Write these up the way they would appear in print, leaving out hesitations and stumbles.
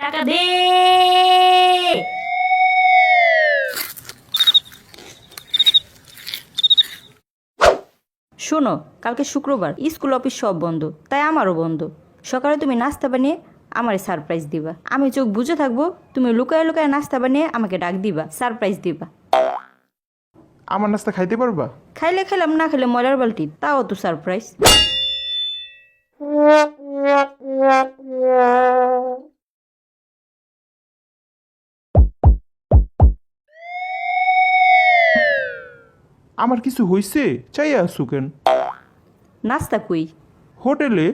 টাকা দে। শোনো, কালকে শুক্রবার, স্কুল অফিস সব বন্ধ, তাই আমারও বন্ধ। সকালে তুমি নাস্তা বানিয়ে আমারে সারপ্রাইজ দিবা। আমি চোখ বুঝে থাকবো, তুমি লুকায় লুকায় নাস্তা বানিয়ে আমাকে ডাক দিবা, সারপ্রাইজ দিবা। আমার নাস্তা খাইতে পারবা? খাইলে খেলাম, না খেলে ময়লার বালতি, তাও তো সারপ্রাইজ। আমার কিছু হইছে চাইয়া আসু কেন? নাস্তা কই? হোটেলে।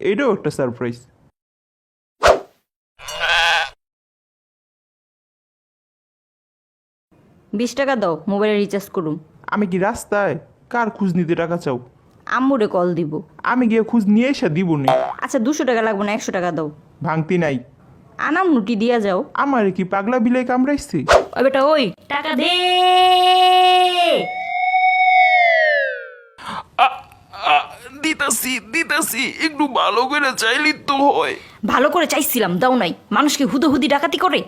এটাও একটা সারপ্রাইজ। টাকা দাও, মোবাইলে রিচার্জ করুম। আমি কি রাস্তায়? কার খোঁজ নিতে টাকা চাও? আম্মুরে কল দিব। আমি গিয়ে খোঁজ নিয়ে এসে দিব নি। আচ্ছা 200 টাকা লাগবে না, 100 টাকা দাও। ভাঙতি নাই। আনাম নুটি দিয়া যাও। আমার কি পাগলা বিলাই কামড়াইছে? ওই বেটা ওই, টাকা দে। দিতাছি দিতাছি, একটু ভালো করে চাইলি তো হয়। ভালো করে চাইছিলাম, দাও নাই। মানুষকে হুদোহুদি ডাকাতি করে।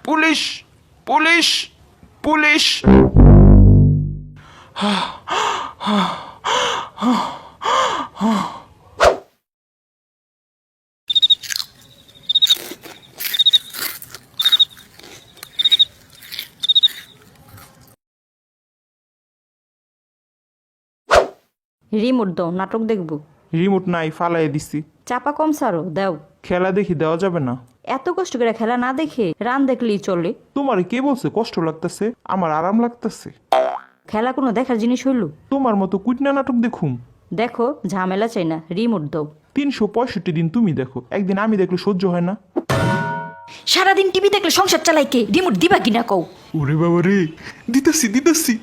Police police police. রিমোট দাও, নাটক দেখবো। রিমোট নাই, ফালাই দিছি। চাপা কম সারো, দাও। খেলা দেখি দেওয়া যাবে না। এত কষ্ট করে খেলা না দেখে রান দেখলেই চলে। তোমার কে বলছে কষ্ট লাগতেছে? আমার আরাম লাগতেছে। খেলা কোনো দেখার জিনিস হইল? তোমার মতো কুটনা নাটক দেখুম? দেখো, ঝামেলা চাই না, রিমোট দাও। 365 দিন তুমি দেখো, একদিন আমি দেখলে সহ্য হয় না? সারাদিন টিভি দেখলে সংসার চালাই কে? রিমোট দিবা কিনা কও। ওরে বাবা রে, দিতাছি দিতাছি।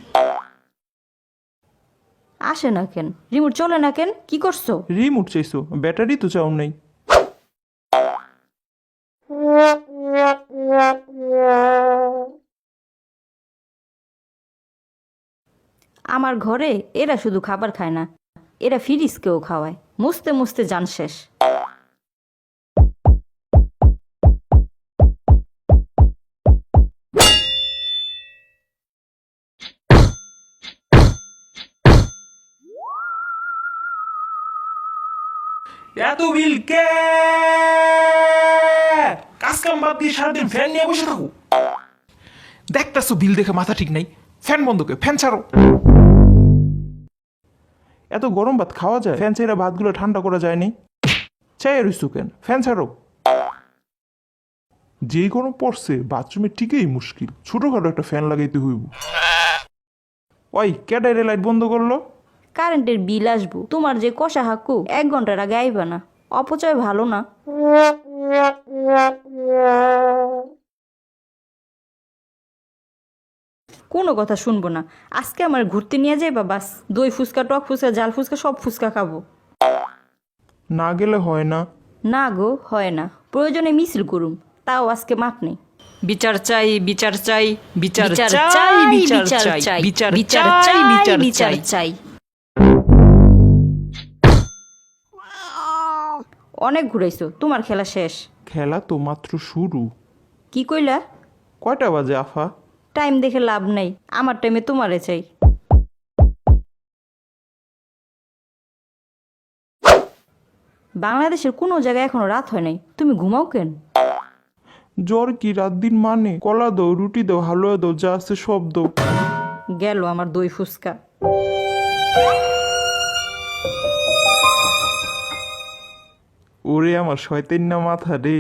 আসে না কেন? রিমোট চলে না কেন? কি করছো? রিমোট চাইছো, ব্যাটারি তো চাও নাই। আমার ঘরে এরা শুধু খাবার খায় না, এরা ফিরিসকেও খাওয়ায়। মুছতে মুছতে জান শেষ। এত বিল কে? কাজ কাম বাদ দিয়ে সারাদিন ফ্যান নিয়ে বসে থাকো। দেখতেছো বিল দেখে মাথা ঠিক নাই? ফ্যান বন্ধ করে ফ্যান ছাড়ো। এত গরম ভাত খাওয়া যায়? ফ্যান ছেড়ে ভাতগুলো ঠান্ডা করা যায় নি? চাই রইছো কেন? ফ্যান ছাড়ো। যেই গরম পড়ছে, বাথরুমে টিকেই মুশকিল। ছোটখাটো একটা ফ্যান লাগাইতে হইব। ওই ক্যাডারে লাইট বন্ধ করলো? কারেন্টের বিল আসবো। তোমার যে কষা হাকু, 1 ঘন্টার আগে আইবা না। অপচয় ভালো না। কোনো কথা শুনবো না। আজকে আমার ঘুরতে নিয়ে যাইবা বাস। দই ফুচকা, টক ফুচকা, জাল ফুচকা, সব ফুচকা খাবো। না গেলে হয় না। না গো, হয় না। প্রয়োজনে মিছিল করুম, তাও আজকে মাপ নেই। বিচার চাই বিচার চাই বিচার বিচার চাই চাই, বিচার বিচার চাই চাই, বিচার বিচার চাই চাই, বিচার বিচার চাই। চাই। অনেক ঘুরাইছো, তোমার খেলা শেষ। খেলা তো মাত্র শুরু। কি কইলা? কয়টা বাজে আফা? টাইম দেখে লাভ নাই, আমার টাইমে তোমারে চাই। বাংলাদেশের কোনো জায়গায় এখনো রাত হয় নাই, তুমি ঘুমাও কেন? জ্বর কি রাত দিন মানে? কলা দাও, রুটি দাও, হালুয়া দাও, যা আছে সব দাও। গেল আমার দই ফুচকা। ওরে আমার শয়তান না মাথা রে।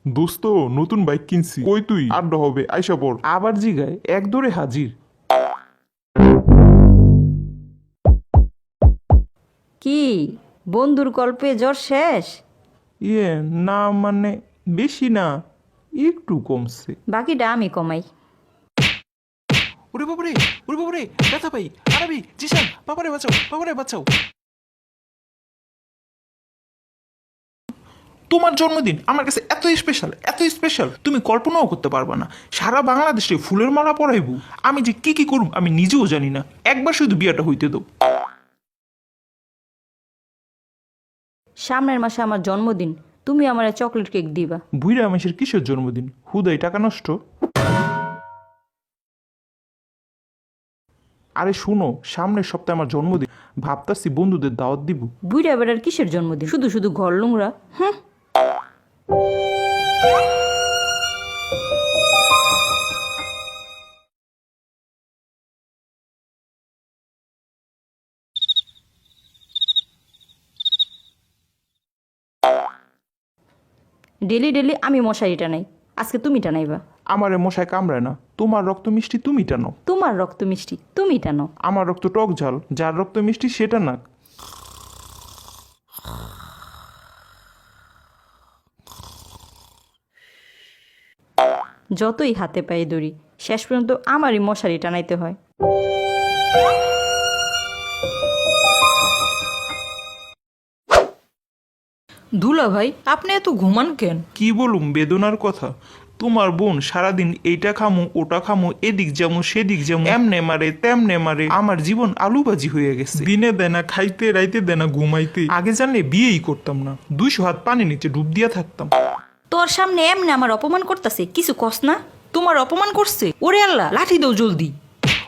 দোস্ত, নতুন বাইক কিনছি। কই তুই? আড্ডা হবে, আইসা পড়। আবার জিগায়, এক দৌড়ে হাজির। কি বন্ধুর গল্পে জ্বর শেষ? ইয়ে না মানে, বেশি না, একটু কমছে। বাকিটা আমি কমাই। ওরে বাবারে, ওরে বাবারে, ব্যথা পাই। আরবি জিসান, বাবারে বাঁচাও, বাবারে বাঁচাও। তোমার জন্মদিন আমার কাছে এত স্পেশাল, এত স্পেশাল, তুমি কল্পনাও করতে পারবা না। সারা বাংলাদেশে ফুলের মালা পরাইবো। আমি যে কি কি করব আমি নিজেও জানি না। একবার শুধু বিয়েটা হইতে দাও। সামনের মাসে আমার জন্মদিন, তুমি আমার চকলেট কেক দিবা। বুইরা মাসের কিসের জন্মদিন? হুদাই টাকা নষ্ট। আরে শুনো, সামনের সপ্তাহে আমার জন্মদিন, ভাবতাছি বন্ধুদের দাওয়াত দিব। বুইড়া বেড়ার কিসের জন্মদিন? শুধু শুধু ঘর লুংরা। হুম। ডেলি ডেলি আমি মশারি টানাই, আজকে তুমি টানাইবা। আমারে মশায় কামড়ায় না, তোমার রক্ত মিষ্টি তুমি টানো। তোমার রক্ত মিষ্টি, তুমি টানো। আমার রক্ত টক ঝাল, যার রক্ত মিষ্টি সেটা না। যতই হাতে পায়ে দড়ি, শেষ পর্যন্ত আমারই মশারি টানাইতে হয়। দুলা ভাই, আপনি এত ঘুমান কেন? কি বলুম বেদনার কথা। তোমার বোন সারাদিন এইটা খামু ওটা খামু, এদিক যেমন সেদিক যেমন, এমনে মারে তেমনে মারে, আমার জীবন আলুবাজি হয়ে গেছে। দিনে দেয় না খাইতে, রাইতে দেয় না ঘুমাইতে। আগে জানলে বিয়েই করতাম না, 200 হাত পানি নিচে ডুব দিয়া থাকতাম। তোর সামনে এমনি আমার অপমান করতেছে, কিছু কস না? তোমার অপমান করছে? ওরে আল্লাহ, লাঠি দাও জলদি।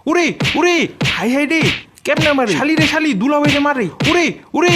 ওরে ওরে, হাই হাই রে, কেমনে মারে, শালি রে শালি, দুলাভাই রে মারে, ওরে ওরে।